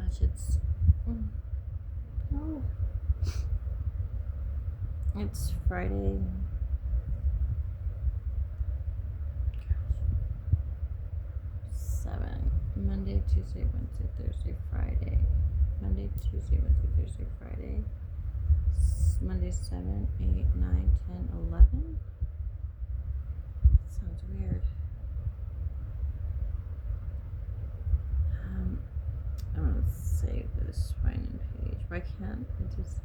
gosh, it's no, it's Friday. Gosh. 7. Monday, Tuesday, Wednesday, Thursday, Friday. Monday, Tuesday, Wednesday, Thursday, Friday. Monday 7, 8, 9, 10, 11. That sounds weird. I'm gonna save this sign-in page. Why can't I just?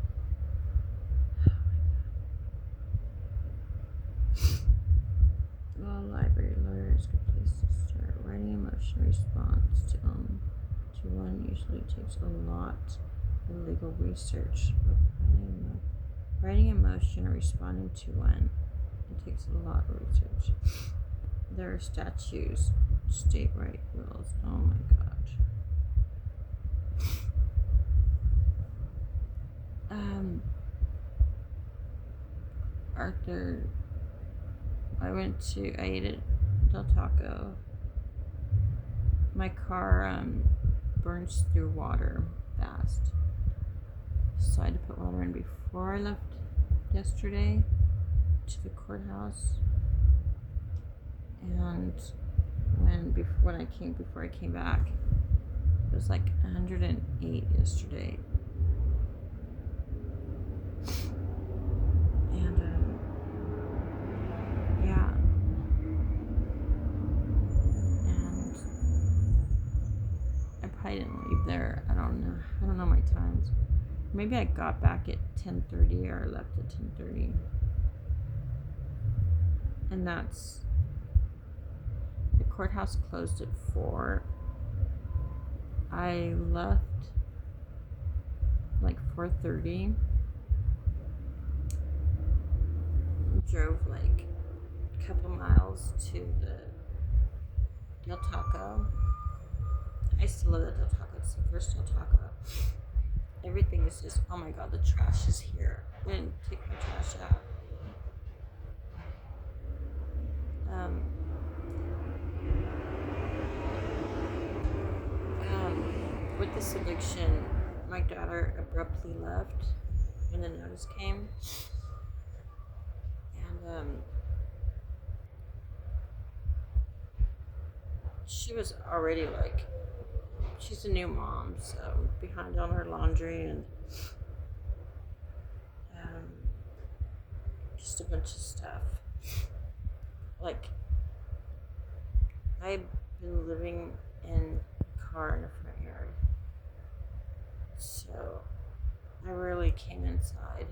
Well, library lawyer is a good place to start. Writing a motion response to one usually takes a lot of legal research. Writing a motion or responding to one, it takes a lot of research. There are statutes, state right rules. Oh my gosh. Arthur, I ate at Del Taco. My car burns through water fast. So I had to put water in before I left yesterday to the courthouse. And before I came back, it was like 108 yesterday. And yeah. And I probably didn't leave there. I don't know my times. Maybe I got back at 10:30 or I left at 10:30. And the courthouse closed at 4. I left like 4:30. Drove like a couple miles to the Del Taco. I still love that Del Taco. It's the first Del Taco. Everything is just, oh my god, the trash is here. I didn't take my trash out. With this eviction, my daughter abruptly left when the notice came. And she was already like, she's a new mom, so behind on her laundry and just a bunch of stuff. Like, I've been living in a car in a front yard, so I rarely came inside.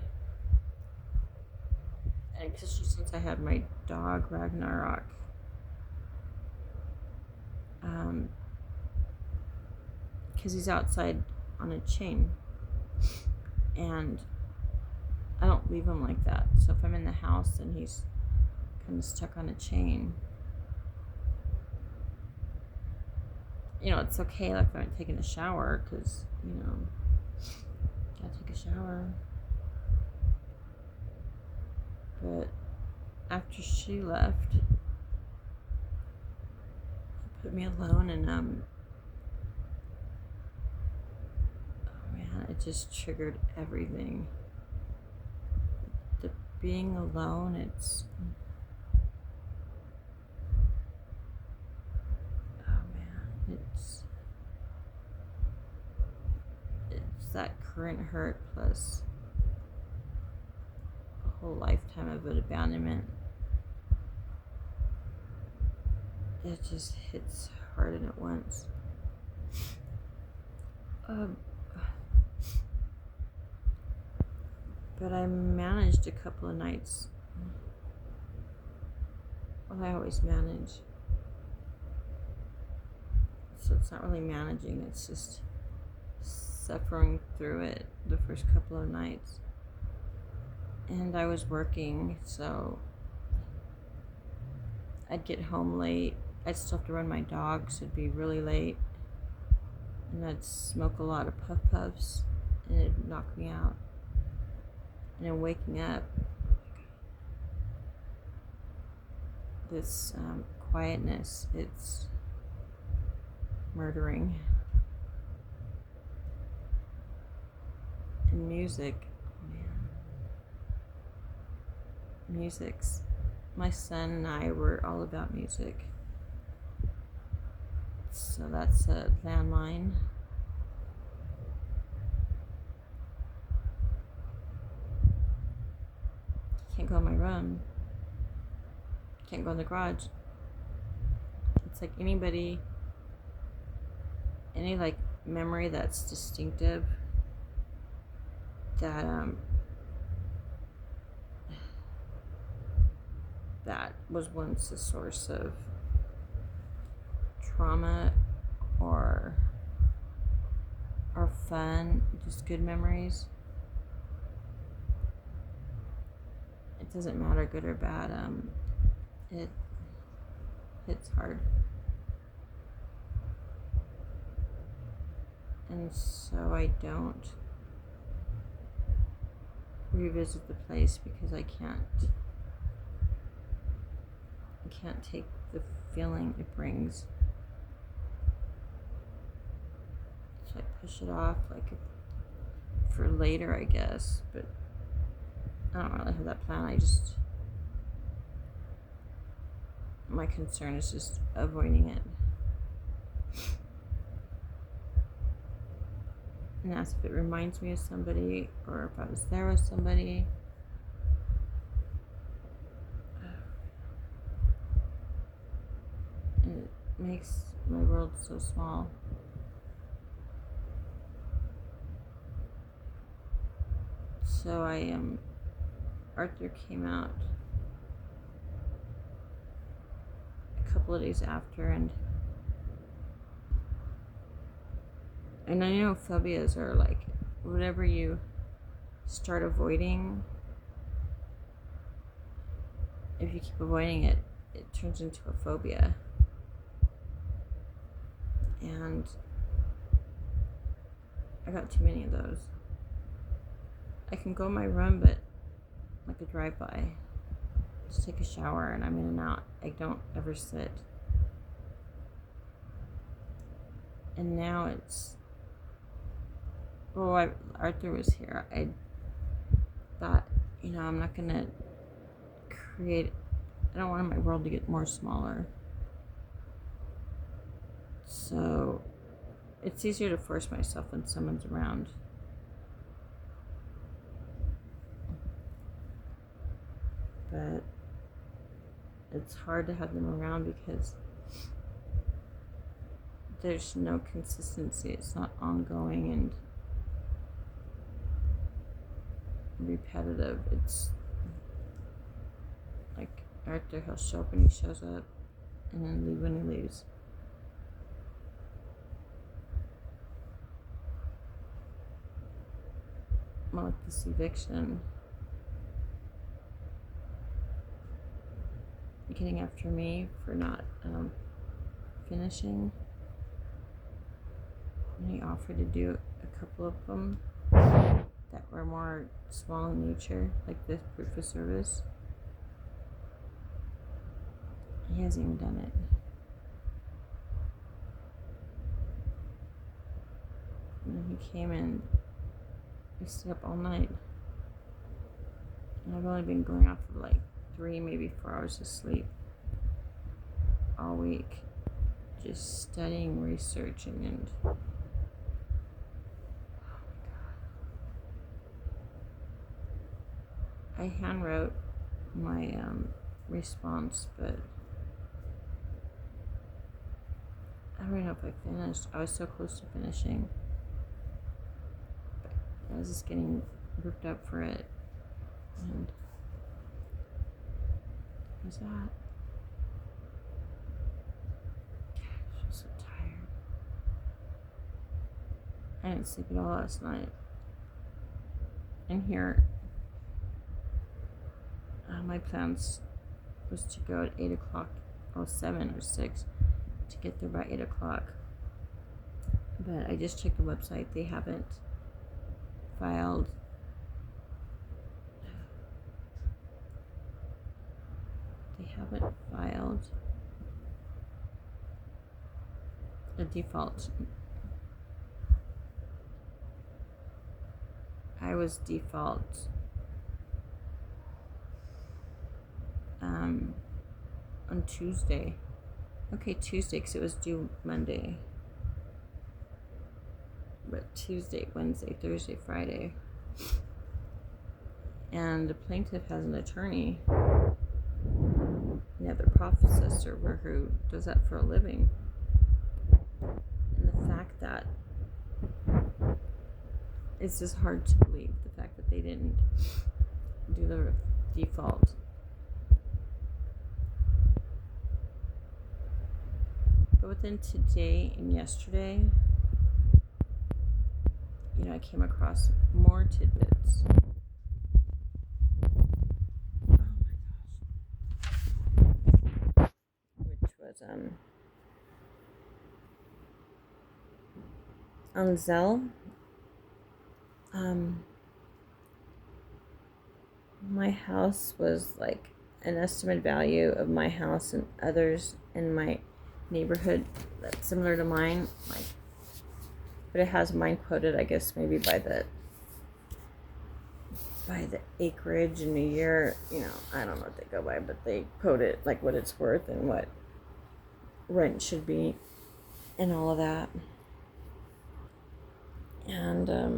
And especially since I had my dog Ragnarok, because he's outside on a chain, and I don't leave him like that. So if I'm in the house and he's kind of stuck on a chain, it's okay. Like if I'm taking a shower, because gotta take a shower. But after she left, it put me alone, and oh man, it just triggered everything. The being alone, it's that current hurt plus a whole lifetime of abandonment. It just hits hard and at once. But I managed a couple of nights. Well, I always manage. So it's not really managing, it's just suffering through it the first couple of nights. And I was working, so I'd get home late. I'd still have to run my dog, so it'd be really late. And I'd smoke a lot of puffs, and it'd knock me out. And then waking up, this quietness, it's murdering. And music, man. Music's. My son and I were all about music. So that's a landline. Can't go in my room. Can't go in the garage. It's like any like memory that's distinctive that that was once a source of trauma or fun, just good memories. It doesn't matter good or bad. It hits hard. And so I don't revisit the place because I can't take the feeling it brings. So I push it off like for later, I guess, but I don't really have that plan. My concern is just avoiding it. And ask if it reminds me of somebody or if I was there with somebody. And it makes my world so small. So Arthur came out a couple of days after, and I know phobias are like whatever you start avoiding, if you keep avoiding it, it turns into a phobia. And I got too many of those. I can go in my room, but like a drive-by. Just take a shower and I'm in and out. I don't ever sit. And now it's... Well, Arthur was here. I thought, I'm not going to create... I don't want my world to get more smaller. So it's easier to force myself when someone's around. But it's hard to have them around because there's no consistency. It's not ongoing and repetitive. It's like Arthur, he'll show up when he shows up and then leave when he leaves. Well, like this eviction, getting after me for not finishing. And he offered to do a couple of them that were more small in nature, like this proof of service. He hasn't even done it. And then he came in, we stayed up all night. And I've only been going off of like 3, maybe 4 hours of sleep all week, just studying, researching, and oh my God. I hand wrote my response, but I don't know if I finished. I was so close to finishing, but I was just getting worked up for it. And what was that? Gosh, I'm so tired. I didn't sleep at all last night. And here, my plans was to go at 8 o'clock, or 7 or 6, to get there by 8 o'clock. But I just checked the website. They haven't filed a default. I I was default on Tuesday. Okay, Tuesday, because it was due Monday. But Tuesday, Wednesday, Thursday, Friday. And the plaintiff has an attorney. Yeah, the professor server who does that for a living. And the fact that it's just hard to believe the fact that they didn't do the default. But within today and yesterday, I came across more tidbits. Oh my gosh. Which was on Zelle. My house was like an estimated value of my house and others in my neighborhood that's similar to mine, like, but it has mine quoted, I guess, maybe by the acreage in a year. I don't know what they go by, but they quote it like what it's worth and what rent should be and all of that. And oh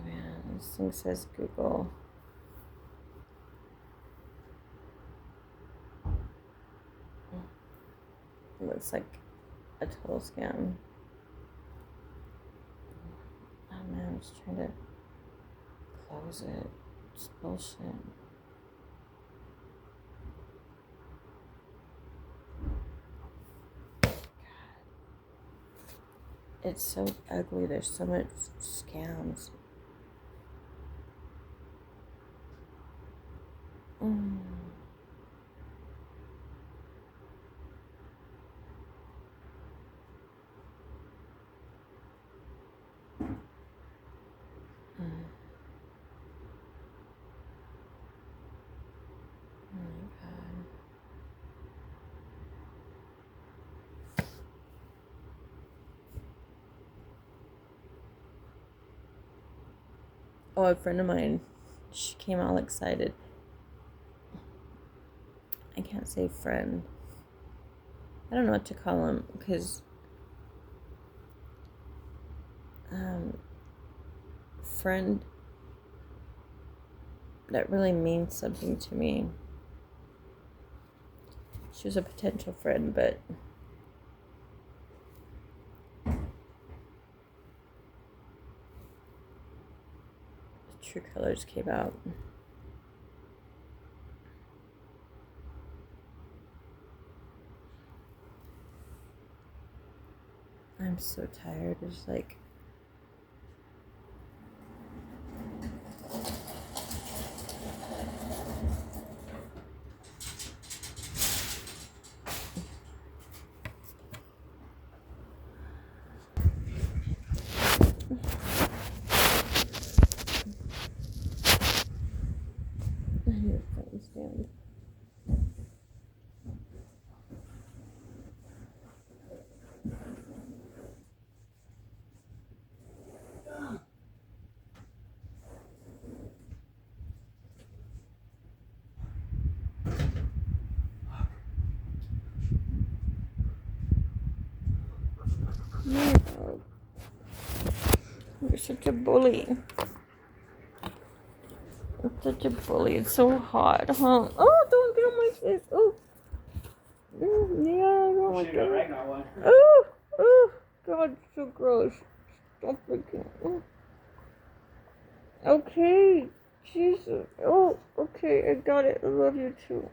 man, this thing says Google. It looks like a total scam. Oh man, I'm just trying to close it. It's bullshit. God. It's so ugly. There's so much scams. Oh, a friend of mine, she came all excited. I can't say friend. I don't know what to call him because friend, that really means something to me. She was a potential friend, but the true colors came out. I'm so tired. It's like I need a phone stand. No. You're such a bully. You're such a bully. It's so hot, huh? Oh, don't get on my face. Oh. Yeah, I don't like that. Oh, God, so gross. Stop freaking. Oh. Okay, Jesus. Oh, okay, I got it. I love you too.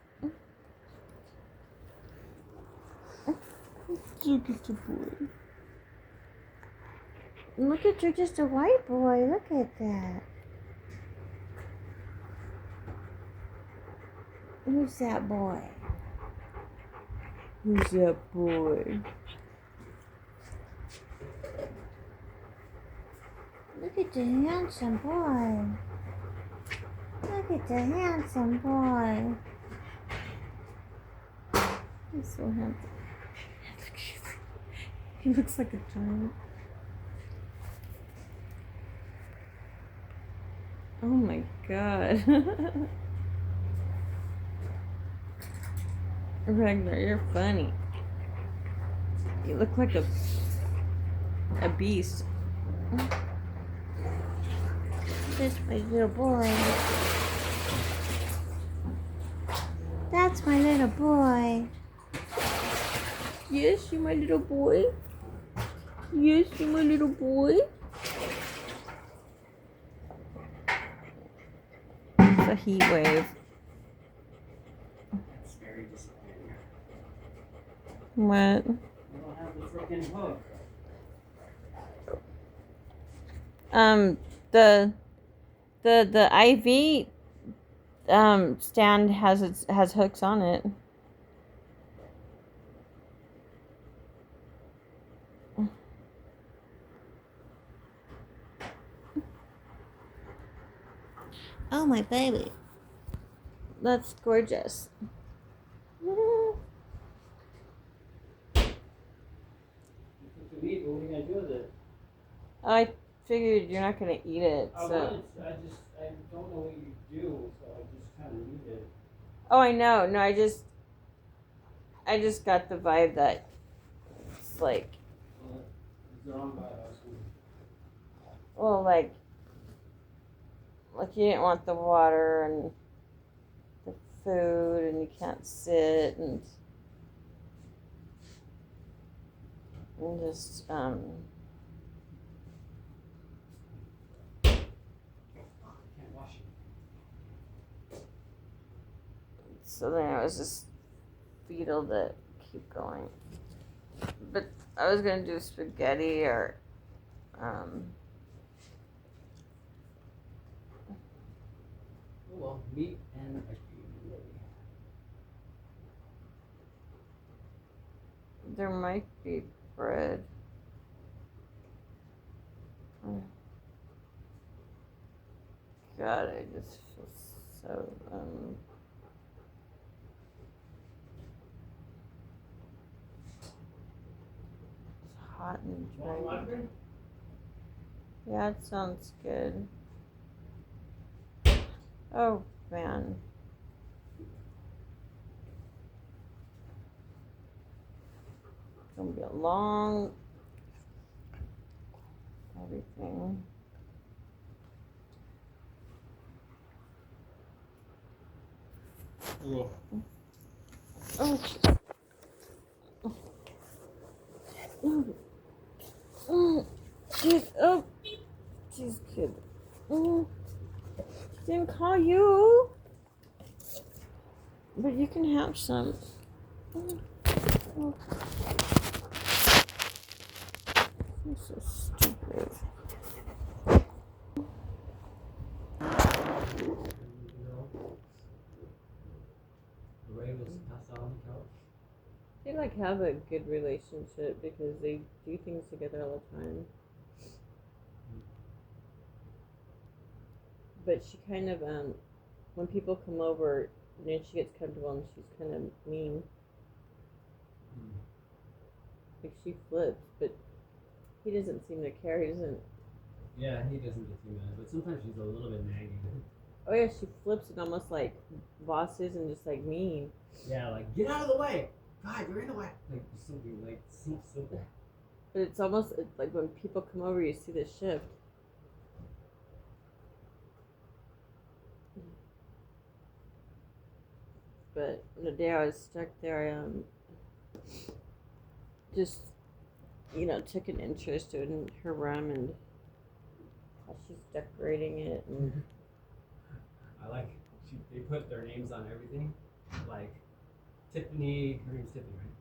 Look at the boy. Look at you're just a white boy. Look at that. Who's that boy? Who's that boy? Look at the handsome boy. Look at the handsome boy. He's so handsome. He looks like a giant. Oh my god. Ragnar, you're funny. You look like a beast. That's my little boy. That's my little boy. Yes, you're my little boy. Yes, you're my little boy. It's a heat wave. It's very disappointing. What? You don't have the freaking hook. The IV stand has hooks on it. Oh my baby. That's gorgeous. You cook the meat, but what are you gonna do with it? I figured you're not gonna eat it, I so. don't know what you do, so I just kind of leave it. Oh, I know. No, I just got the vibe that it's like, It's the wrong vibe. well, like you didn't want the water and the food, and you can't sit and just Can't wash it. so then it was just fetal to keep going. But I was gonna do spaghetti or Oh well, meat and ice cream. there might be bread. God, I just feel so it's hot and dry. Yeah, it sounds good. Oh man. It's gonna be a long everything. Oh. Oh. Oh. Jeez. Oh. Jeez, kid. Oh. Didn't call you. But you can have some. Oh. I'm so stupid. Ray was passed out on the couch. They like have a good relationship because they do things together all the time. But she kind of when people come over, then she gets comfortable and she's kind of mean. Like she flips, but he doesn't seem to care. He doesn't. Yeah, he doesn't get too mad, but sometimes she's a little bit nagging. Oh yeah, she flips and almost like bosses and just like mean. Yeah, like get out of the way. God, you're in the way. Like something like so simple. But it's almost like when people come over, you see the shift. But the day I was stuck there, I just took an interest in her room and how she's decorating it and. I like they put their names on everything, like Tiffany. Her name's Tiffany, right?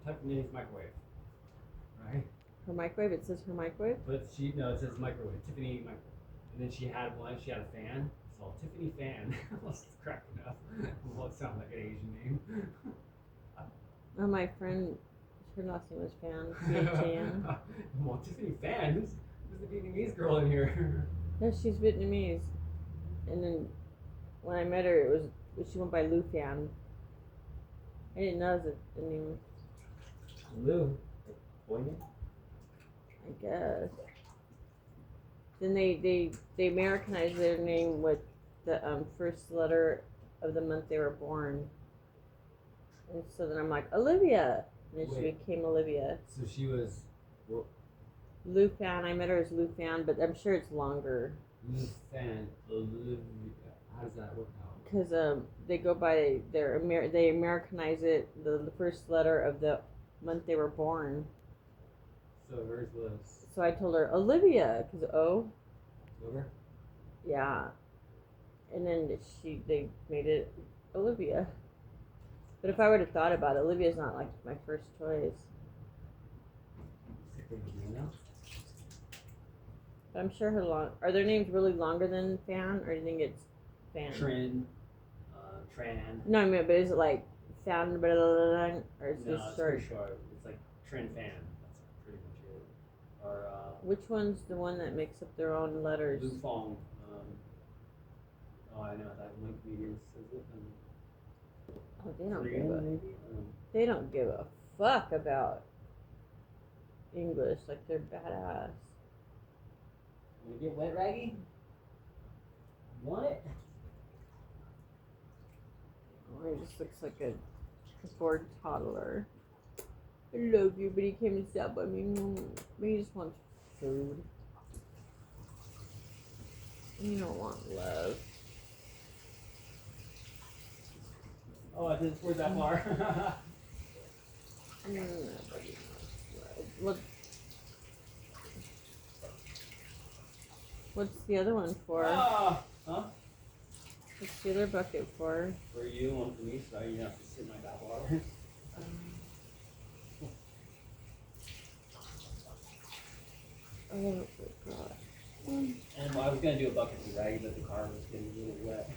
Tiffany's microwave, right? Her microwave. It says her microwave. But it says microwave. Tiffany microwave. And then she had one. She had a fan. It's called Tiffany fan. I was cracking up. Well, it sounds like an Asian name. Oh, my friend, her last name was Fan. Fan. Well, Tiffany fan. There's a Vietnamese girl in here. No, she's Vietnamese. And then when I met her, she went by Lu Fan. I didn't know it was a name. Lou. Boy name? I guess. Then they Americanized their name with the first letter of the month they were born. And so then I'm like, Olivia. And then she Wait. became Olivia. So she was Lu Fan. I met her as Lu Fan, but I'm sure it's longer. Lou Fan. Olivia. How does that work out? Because they go by they Americanize it the first letter of the month they were born. So hers was So I told her Olivia because O. Liver? Yeah. And then they made it Olivia. But if I would have thought about it, Olivia's not like my first choice. But I'm sure are their names really longer than Fan, or do you think it's Fan? Tran. No, I mean, but is it like Fan, blah, blah, blah, blah, or is No, this it's short? pretty short. It's like Tran Fan. That's pretty much it. Or Which one's the one that makes up their own letters? Lu Fong. I know that Link Media says it. Oh, they don't Maybe. they don't give a fuck about English. Like they're badass. Wanna get wet, Raggy? Want it? Oh, he just looks like a bored toddler. I love you, but he came and sat by me. But he just wants food. You don't want love. Oh, I didn't squirt that far. Nobody wants love. What's the other one for? Huh? What's the other bucket for? For you, one for me, so you have to sit in my bath water. Oh my god. And I was gonna do a bucket for Raggy, but the car was getting a little wet.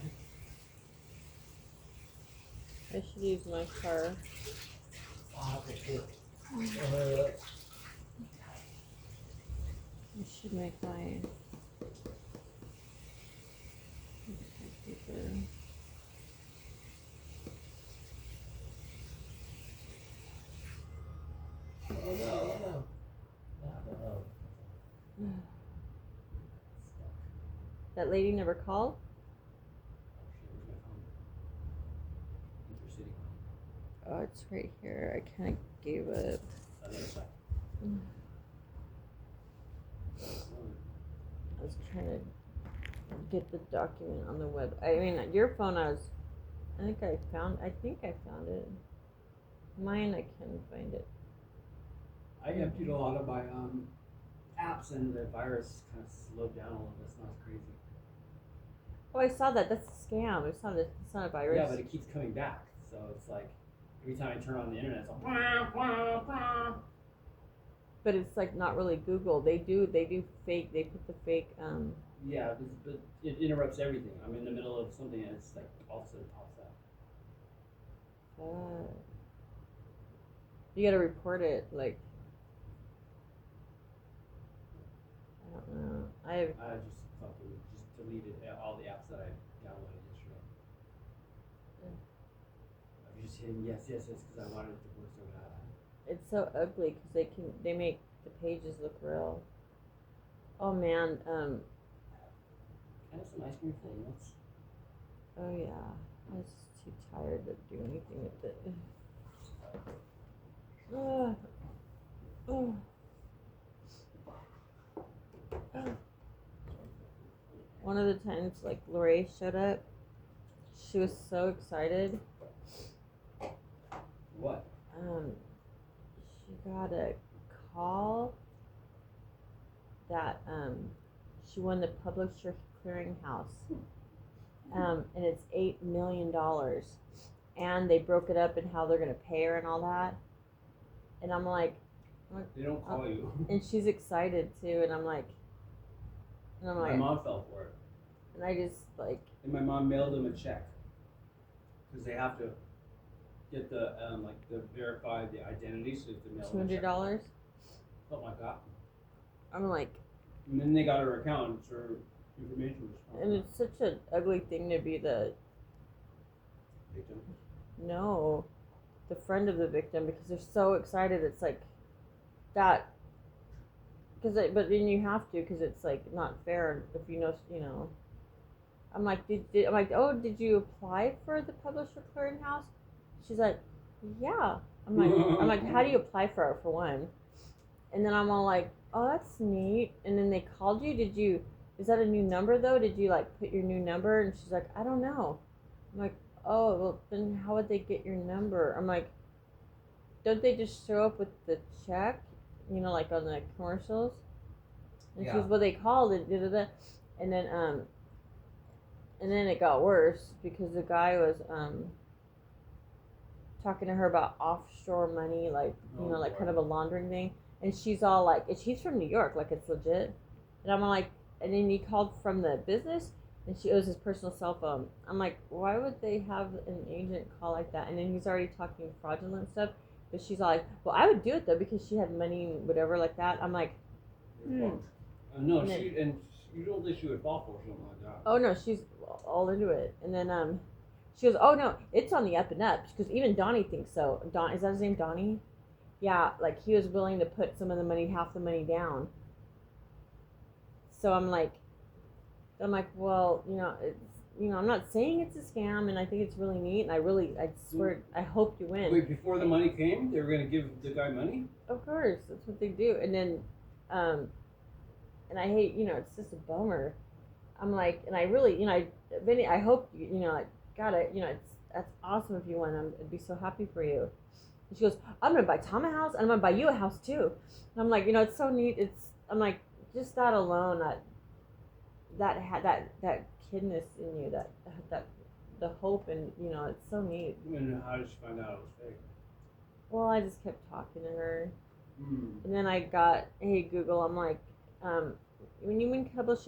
I should use my car. Oh, okay, cool. I should make my paper. Oh no. That lady never called? Oh, it's right here. I kind of gave up. I was trying to get the document on the web. I mean, your phone, I think I found it. Mine, I can't find it. I emptied a lot of my apps, and the virus kind of slowed down a little bit. It's not as crazy. Oh, I saw that. That's a scam. It's not a virus. Yeah, but it keeps coming back. So it's like every time I turn on the internet, it's like wah, wah, wah. But it's like not really Google. They do fake. They put the fake. Yeah, but it interrupts everything. I'm in the middle of something, and it's like all of a sudden it pops up. You gotta report it. Like, I don't know. I just fucking just deleted all the apps that I downloaded yesterday. I was just hitting yes because I wanted it to work so bad. It's so ugly because they make the pages look real. Oh man. Kind of some ice cream flavors. Oh yeah. I was too tired to do anything with it. One of the times, like, Lori showed up, she was so excited. What? She got a call that she won the Publisher Clearinghouse, and it's $8 million, and they broke it up and how they're gonna pay her and all that. And I'm like, they don't call you. And she's excited too, and I'm like, my mom fell for it. And I just like. And my mom mailed them a check because they have to get the verify the identity, so they have to mail them $200. Something like that. I'm like, And then they got her account, her information was And it's such an ugly thing to be the victim. no, the friend of the victim because they're so excited. It's like that. But then you have to because it's like not fair if you know. I'm like, I'm like, oh, did you apply for the publisher clearinghouse? She's like, yeah. I'm like, how do you apply for it for one? And then I'm all like, oh, that's neat. And then they called you. Is that a new number though? Did you like put your new number? And she's like, I don't know. I'm like, oh, well, then how would they get your number? I'm like, don't they just show up with the check? You know, like on the commercials? And Yeah. she goes, well, they called it, and then it got worse because the guy was talking to her about offshore money, like kind of a laundering thing. And she's all like, he's from New York, like it's legit. And I'm like, and then he called from the business, and it was his personal cell phone. I'm like, why would they have an agent call like that? And then he's already talking fraudulent stuff. But she's all like, well, I would do it though because she had money, whatever, like that. I'm like, No, and you don't think she would fall for something like that. oh no, she's all into it. And then she goes, oh no, it's on the up and up because even Donnie thinks so. Is that his name, Donnie? Yeah, like he was willing to put some of the money, half the money down. So I'm like, well, I'm not saying it's a scam, and I think it's really neat, and I swear, I hope you win. Wait, before the money came, they were going to give the guy money? Of course, that's what they do. And then, and I hate, it's just a bummer. I'm like, and I really, Vinny, I hope, like, that's awesome if you win. I'd be so happy for you. And she goes, I'm going to buy Tom a house, and I'm going to buy you a house, too. And I'm like, it's so neat. I'm like, just that alone, that kidness in you, that the hope, and, it's so neat. And how did she find out it was fake? Well, I just kept talking to her. Mm. And then I got, hey, Google, I'm like, when you win publish